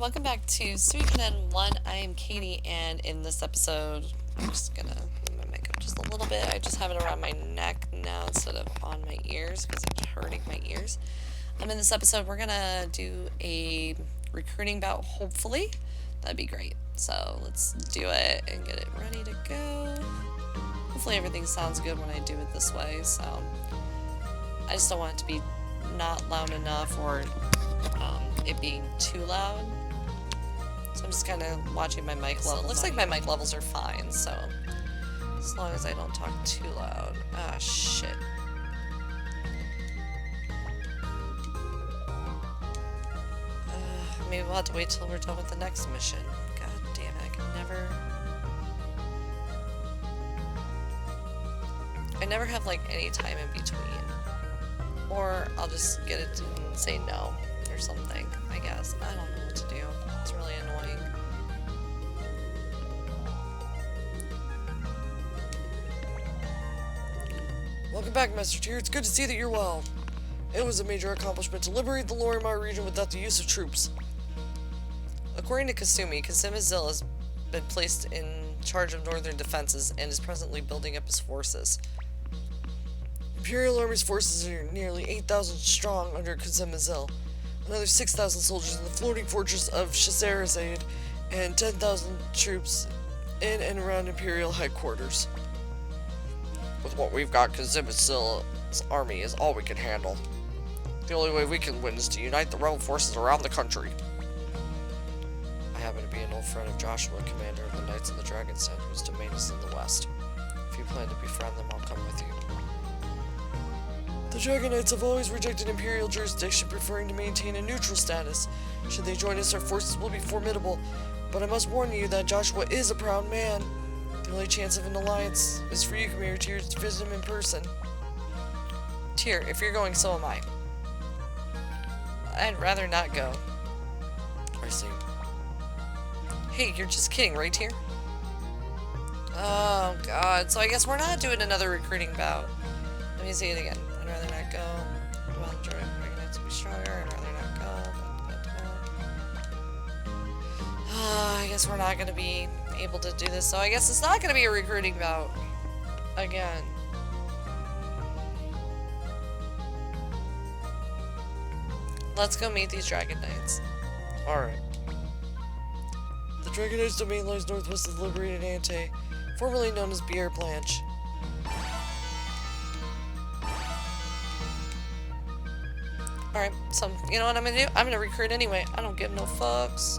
welcome back to Suikoden 1. I am Katie, and in this episode, I'm just gonna move my mic up just a little bit. I just have it around my neck now instead of on my ears because it's hurting my ears. In this episode, we're gonna do a recruiting bout, hopefully. That'd be great. So let's do it and get it ready to go. Hopefully everything sounds good when I do it this way, so I just don't want it to be not loud enough or it being too loud. So I'm just kind of watching my mic levels. So it looks like my mic levels are fine, so as long as I don't talk too loud. Ah, shit. Maybe we'll have to wait till we're done with the next mission. God damn it, I never have like any time in between. Or I'll just get it and say no or something, I guess. I don't know what to do. It's really annoying. Welcome back, Master Tier. It's good to see that you're well. It was a major accomplishment to liberate the Lorimar region without the use of troops. According to Kasumi, Kazimazil has been placed in charge of northern defenses and is presently building up his forces. Imperial Army's forces are nearly 8,000 strong under Kazimazil. Another 6,000 soldiers in the floating fortress of Shazarazade, and 10,000 troops in and around Imperial headquarters. With what we've got, Kazimazil's army is all we can handle. The only way we can win is to unite the rebel forces around the country. I happen to be an old friend of Joshua, commander of the Knights of the Dragon's Den, whose domain is in the west. If you plan to befriend them, I'll come with you. The Dragon Knights have always rejected Imperial jurisdiction, preferring to maintain a neutral status. Should they join us, our forces will be formidable, but I must warn you that Joshua is a proud man. The only chance of an alliance is for you, Commander Tyr, to visit him in person. Tyr, if you're going, so am I. I'd rather not go. I see. Hey, you're just kidding, right, Tyr? Oh, God. So I guess we're not doing another recruiting bout. Let me say it again. I'd rather not go. Well, the Dragon Knights will be stronger. I'd rather not go. I guess we're not going to be able to do this. So I guess it's not going to be a recruiting bout. Again. Let's go meet these Dragon Knights. Alright. The Dragon Knight's domain lies northwest of the liberated Ante, formerly known as Bière Blanche. Alright, so you know what I'm gonna do? I'm gonna recruit anyway. I don't give no fucks.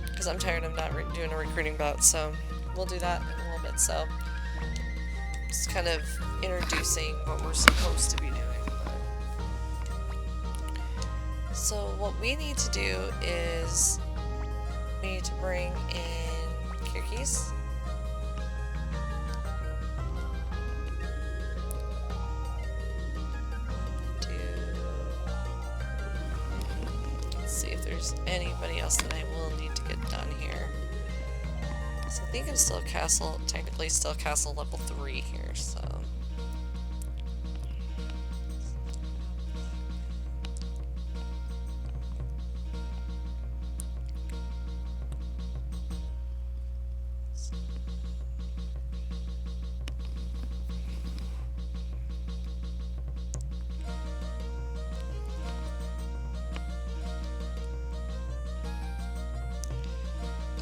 Because I'm tired of not doing a recruiting bout, so we'll do that in a little bit. So, just kind of introducing what we're supposed to be doing. So what we need to do is we need to bring in Kirkis. Let's see if there's anybody else that I will need to get done here. So I think I'm still technically still castle level 3 here, so.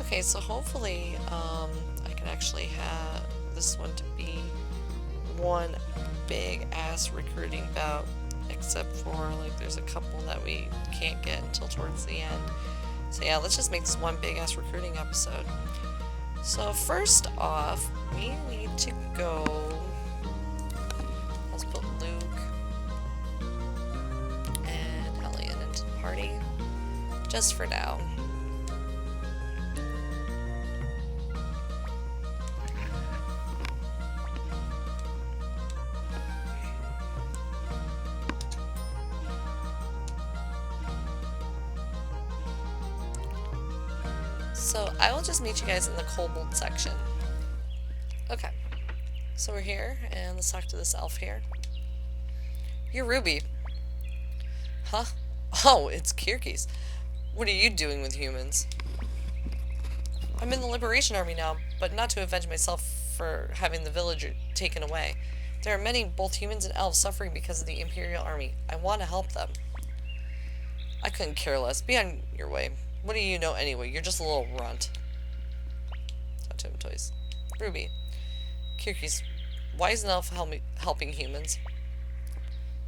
Okay, so hopefully, I can actually have this one to be one big ass recruiting bout, except for like there's a couple that we can't get until towards the end. So yeah, let's just make this one big ass recruiting episode. So first off, we need to go. Let's put Luke and Hellion into the party, just for now. So I will just meet you guys in the kobold section. Okay, so we're here, and let's talk to this elf here. You're Ruby. Huh? Oh, it's Kirkis. What are you doing with humans? I'm in the Liberation Army now, but not to avenge myself for having the village taken away. There are many, both humans and elves, suffering because of the Imperial Army. I want to help them. I couldn't care less. Be on your way. What do you know anyway? You're just a little runt. Talk to him, toys. Ruby. Kirkis. Why is an elf helping humans?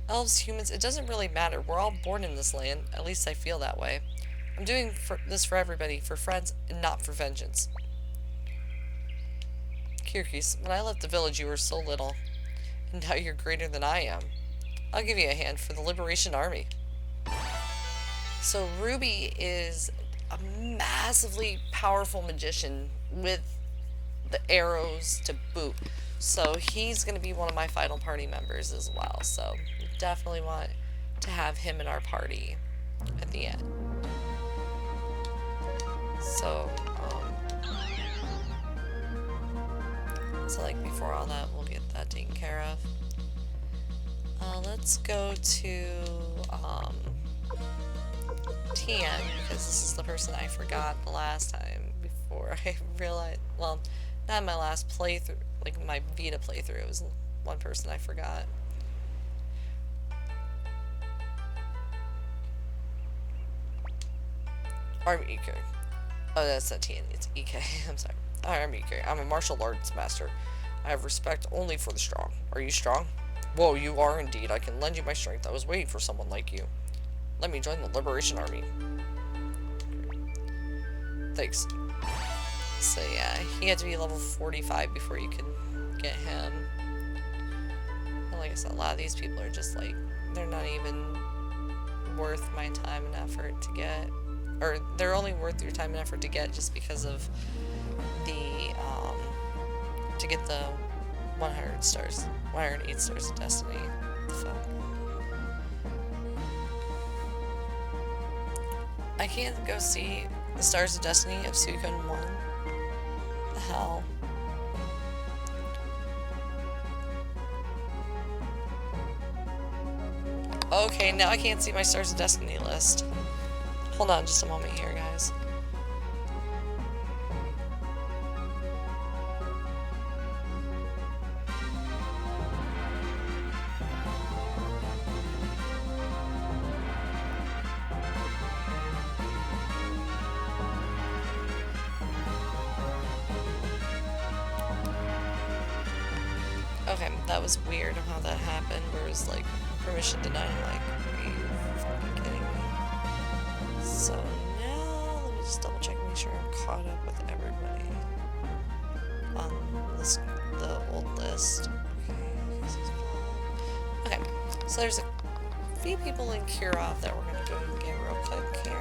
Elves, humans, it doesn't really matter. We're all born in this land. At least I feel that way. I'm doing this for everybody, for friends, and not for vengeance. Kirkis, when I left the village you were so little, and now you're greater than I am. I'll give you a hand for the Liberation Army. So Ruby is a massively powerful magician with the arrows to boot. So he's going to be one of my final party members as well. So definitely want to have him in our party at the end. So, like before all that, we'll get that taken care of. Let's go to Tian, because this is the person I forgot the last time before I realized, well, not my last playthrough, like my Vita playthrough, it was one person I forgot. I'm EK. Oh, that's not Tian, it's EK, I'm sorry. I'm EK. I'm a martial arts master. I have respect only for the strong. Are you strong? Whoa, you are indeed. I can lend you my strength. I was waiting for someone like you. Let me join the Liberation Army. Thanks. So yeah, he had to be level 45 before you could get him. And like I said, a lot of these people are just like, they're not even worth my time and effort to get. Or they're only worth your time and effort to get just because of the, to get the 108 stars of destiny. What the fuck? I can't go see the Stars of Destiny of Suikoden 1. The hell? Okay, now I can't see my Stars of Destiny list. Hold on just a moment here, guys. Okay, that was weird how that happened, where it was like, permission denied. I'm like, are you fucking kidding me? So now, let me just double check and make sure I'm caught up with everybody on this, the old list. Okay, so there's a few people in Kirov that we're gonna go and get real quick here.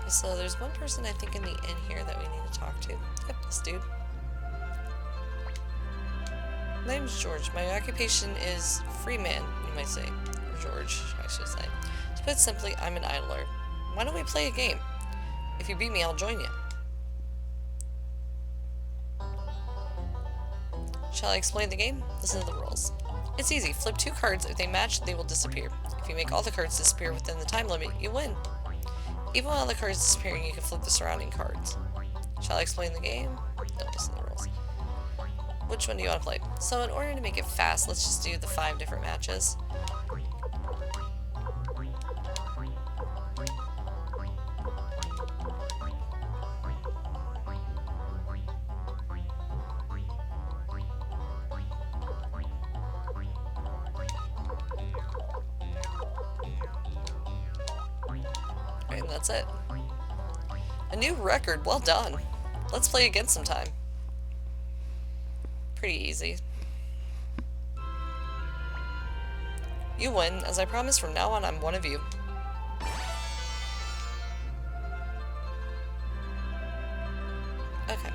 So there's one person I think in the inn here that we need to talk to. Yep, this dude. My name's George. My occupation is free man, you might say. Or George, I should say. To put it simply, I'm an idler. Why don't we play a game? If you beat me, I'll join you. Shall I explain the game? Listen to the rules. It's easy. Flip 2 cards. If they match, they will disappear. If you make all the cards disappear within the time limit, you win. Even while the card is disappearing, you can flip the surrounding cards. Shall I explain the game? No, listen to the rules. Which one do you want to play? So in order to make it fast, let's just do the 5 different matches. And that's it. A new record, well done. Let's play again sometime. Pretty easy. You win. As I promised, from now on, I'm one of you. Okay.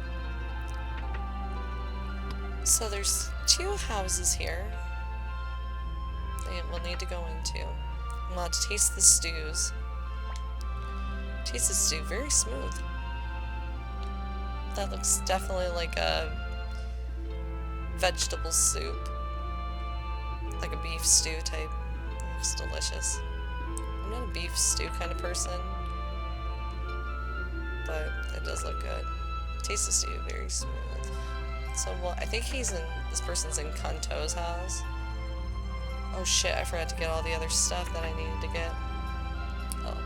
So there's 2 houses here that we'll need to go into. I'm allowed to taste the stews. Taste the stew, very smooth. That looks definitely like a vegetable soup. Like a beef stew type. Looks delicious. I'm not a beef stew kind of person, but it does look good. Taste the stew, very smooth. So, well, I think this person's in Kanto's house. Oh shit, I forgot to get all the other stuff that I needed to get. Oh.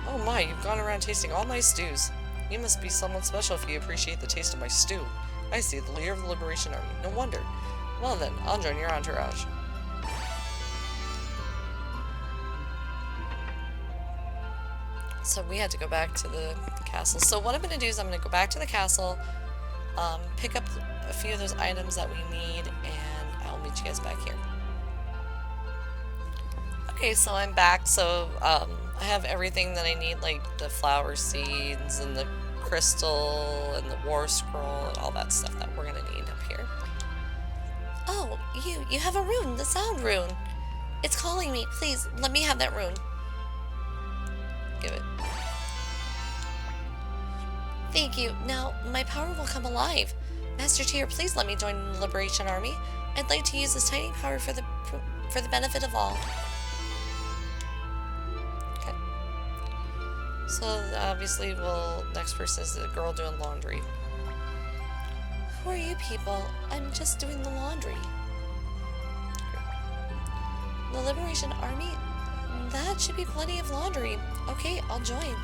Oh my, you've gone around tasting all my stews. You must be someone special if you appreciate the taste of my stew. I see, the leader of the Liberation Army. No wonder. Well then, I'll join your entourage. So we had to go back to the castle. So what I'm going to do is I'm going to go back to the castle, pick up a few of those items that we need, and I'll meet you guys back here. Okay, so I'm back. So I have everything that I need, like the flower seeds and the crystal and the war scroll and all that stuff that we're going to need up here. Oh, you have a rune, the sound rune. It's calling me. Please, let me have that rune. Give it. Thank you. Now, my power will come alive. Master Tier, please let me join the Liberation Army. I'd like to use this tiny power for the benefit of all. Okay. So, obviously, next person is the girl doing laundry. Who are you people? I'm just doing the laundry. The Liberation Army? That should be plenty of laundry. Okay, I'll join.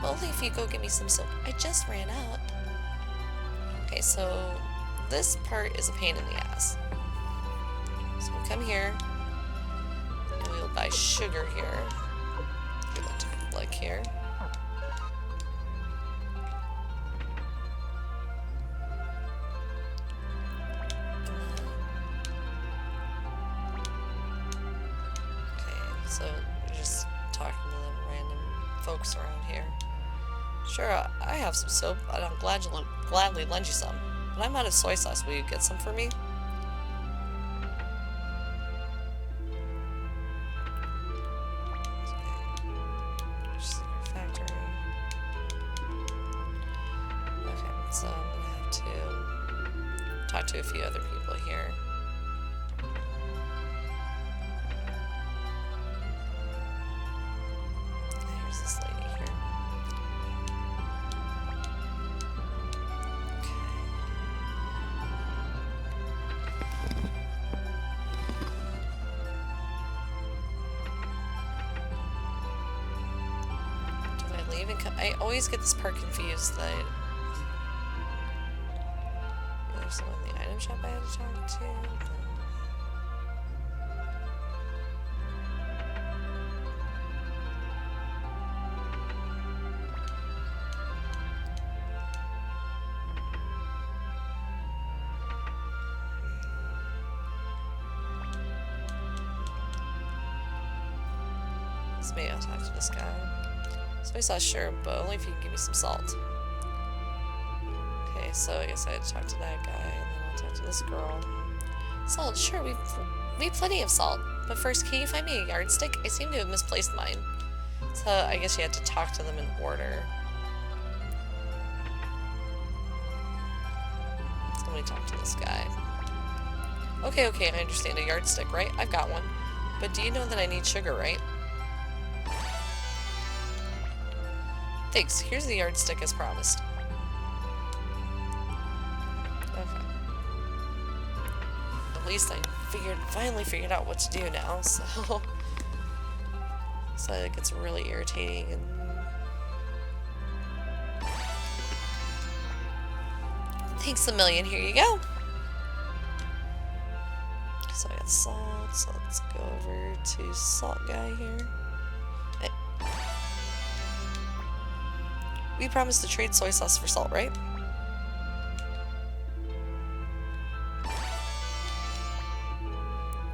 But only if you go get me some soap. I just ran out. Okay, so this part is a pain in the ass. So we'll come here. And we'll buy sugar here. Give it to Flick here. So we're just talking to the random folks around here. Sure, I have some soap, and I'll gladly lend you some. But I'm out of soy sauce. Will you get some for me? Factory. Okay, so I'm gonna have to talk to a few other people here. This lady here. Okay. Do I leave and come? I always get this part confused that there's someone in the item shop I had to talk to. Maybe I'll talk to this guy. Soy sauce, sure, but only if you can give me some salt. Okay, so I guess I had to talk to that guy, and then I'll talk to this girl. Salt, sure, we've plenty of salt. But first, can you find me a yardstick? I seem to have misplaced mine. So I guess you had to talk to them in order. So let me talk to this guy. Okay, I understand. A yardstick, right? I've got one. But do you know that I need sugar, right? Thanks. Here's the yardstick as promised. Okay. At least I finally figured out what to do now, so... So it gets really irritating and... Thanks a million. Here you go. So I got salt, so let's go over to salt guy here. We promised to trade soy sauce for salt, right?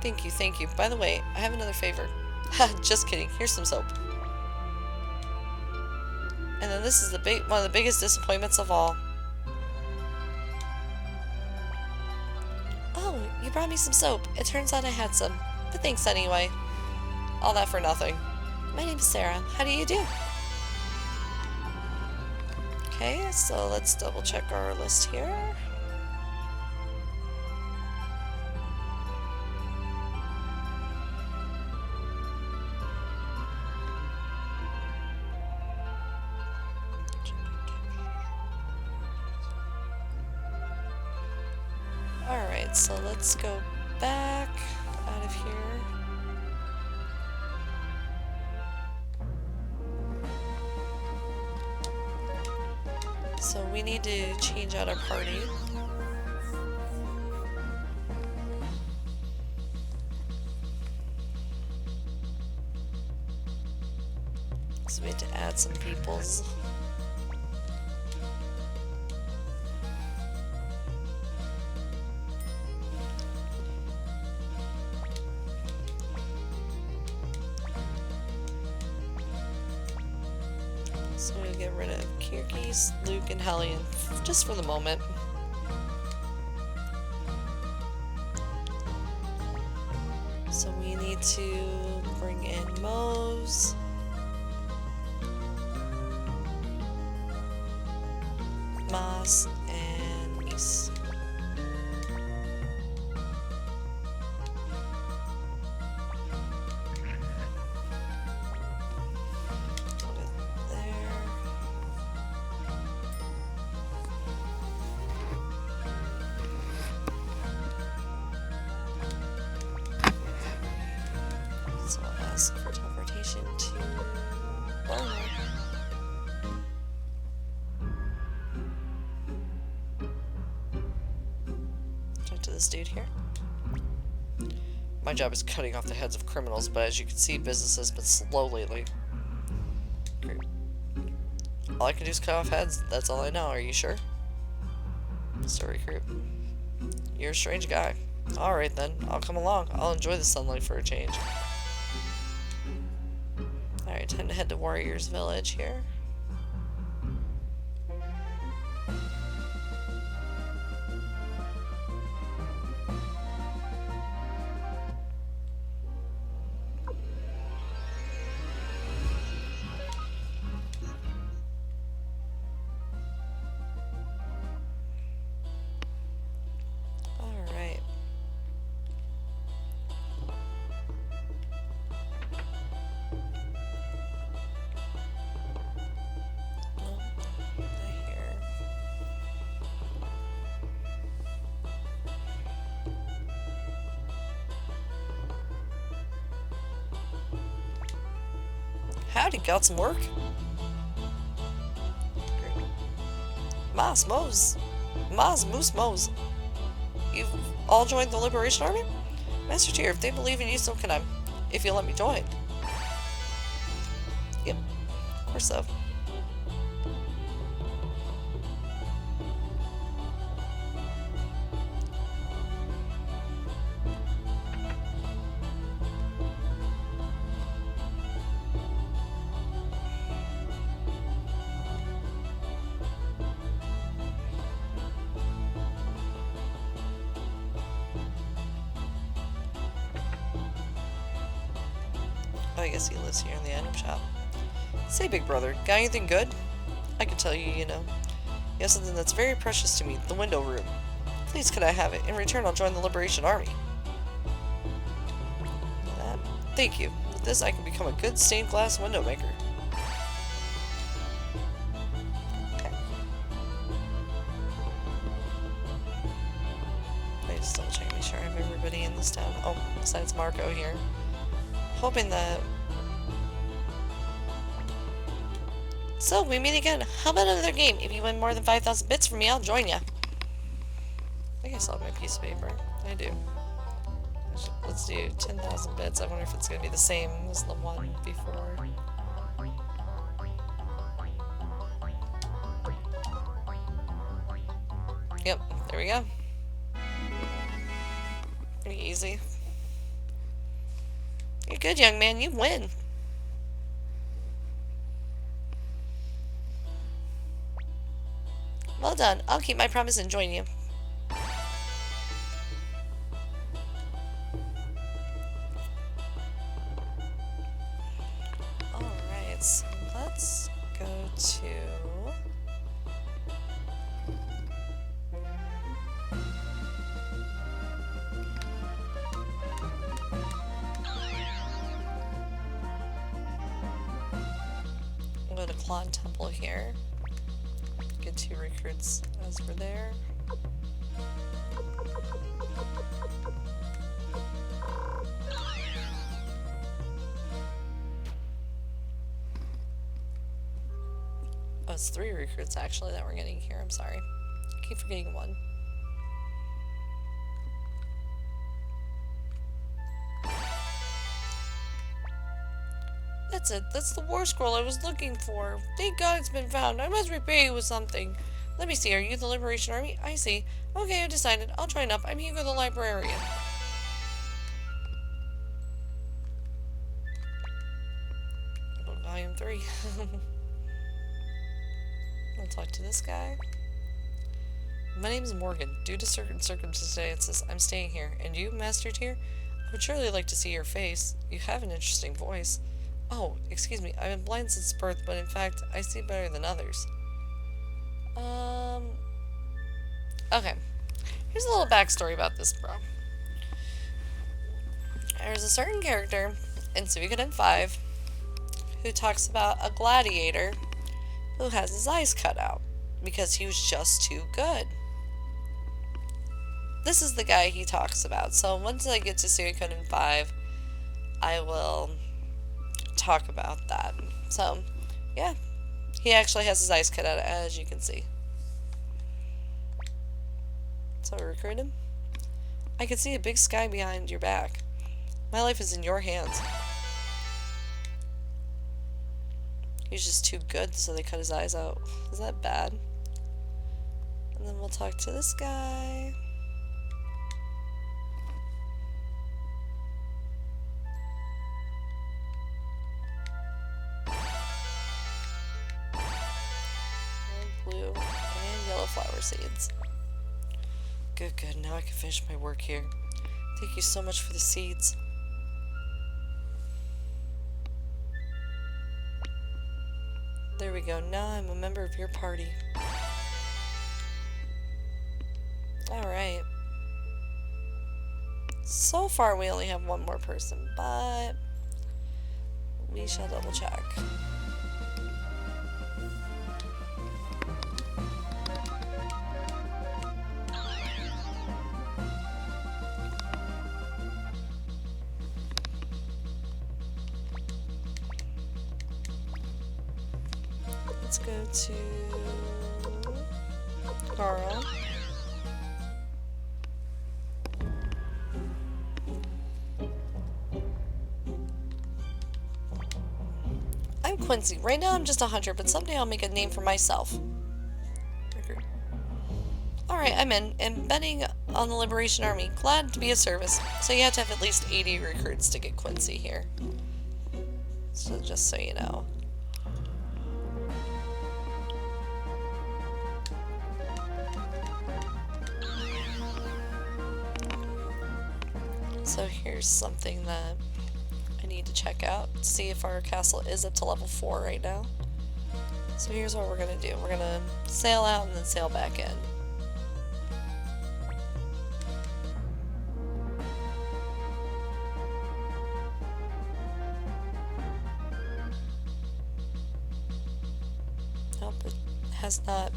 Thank you. By the way, I have another favor. Ha, just kidding. Here's some soap. And then this is one of the biggest disappointments of all. Oh, you brought me some soap. It turns out I had some. But thanks anyway. All that for nothing. My name is Sarah. How do you do? Okay, so let's double check our list here. Alright, so let's go back out of here. So we need to change out our party. So we have to add some peoples. So we'll get rid of Kirkis, Luke, and Hellion, just for the moment. So we need to bring in Mose. Moss, and Mies. So I'll ask for teleportation to Barlow. Talk to this dude here. My job is cutting off the heads of criminals, but as you can see, business has been slow lately. Great. All I can do is cut off heads. That's all I know. Are you sure? Mr. Recruit. You're a strange guy. Alright then, I'll come along. I'll enjoy the sunlight for a change. Alright, time to head to Warriors Village here. Alright. Howdy, got some work? Great. Moose, Moose, Mose. You've all joined the Liberation Army? Master Tier, if they believe in you, so can I. If you'll let me join. Yep, of course so. Oh, I guess he lives here in the item shop. Say, big brother, got anything good? I can tell you, you know. You have something that's very precious to me, the window room. Please, could I have it? In return, I'll join the Liberation Army. Thank you. With this, I can become a good stained glass window maker. Okay. Let me just double check, make sure I have everybody in this town. Oh, besides Marco here. Hoping that... So, we meet again. How about another game? If you win more than 5,000 bits from me, I'll join ya. I guess I'll have my piece of paper. I do. Let's do 10,000 bits. I wonder if it's going to be the same as the one before. Yep, there we go. Pretty easy. You're good, young man. You win. Well done. I'll keep my promise and join you. Clon Temple here. Get 2 recruits as we're there. Oh, it's 3 recruits actually that we're getting here. I'm sorry. I keep forgetting 1. That's it. That's the war scroll I was looking for. Thank God it's been found. I must repay you with something. Let me see. Are you the Liberation Army? I see. Okay, I decided. I'll join up. I'm Hugo the Librarian. Volume 3. I'll talk to this guy. My name is Morgan. Due to certain circumstances, I'm staying here. And you, Master Tier? I would surely like to see your face. You have an interesting voice. Oh, excuse me. I've been blind since birth, but in fact, I see better than others. Okay. Here's a little backstory about this, bro. There's a certain character in Suikoden 5 who talks about a gladiator who has his eyes cut out because he was just too good. This is the guy he talks about. So once I get to Suikoden 5, I will talk about that. So, yeah. He actually has his eyes cut out, as you can see. So I recruit him. I can see a big sky behind your back. My life is in your hands. He's just too good, so they cut his eyes out. Is that bad? And then we'll talk to this guy. Blue and yellow flower seeds. Good, good. Now I can finish my work here. Thank you so much for the seeds. There we go. Now I'm a member of your party. Alright. So far we only have 1 more person, but we shall double check. Let's go to Carl. I'm Quincy. Right now I'm just a hunter, but someday I'll make a name for myself. Alright, I'm in. And betting on the Liberation Army. Glad to be of service. So you have to have at least 80 recruits to get Quincy here. So just so you know. So here's something that I need to check out, see if our castle is up to level 4 right now. So here's what we're going to do. We're going to sail out and then sail back in. Nope, it has not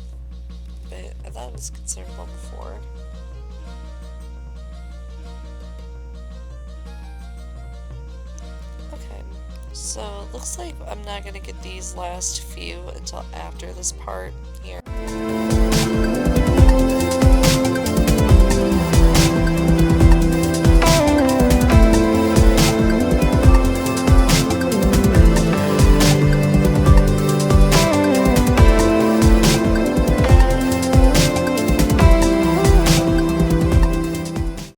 been, I thought it was considered level 4. So it looks like I'm not going to get these last few until after this part here.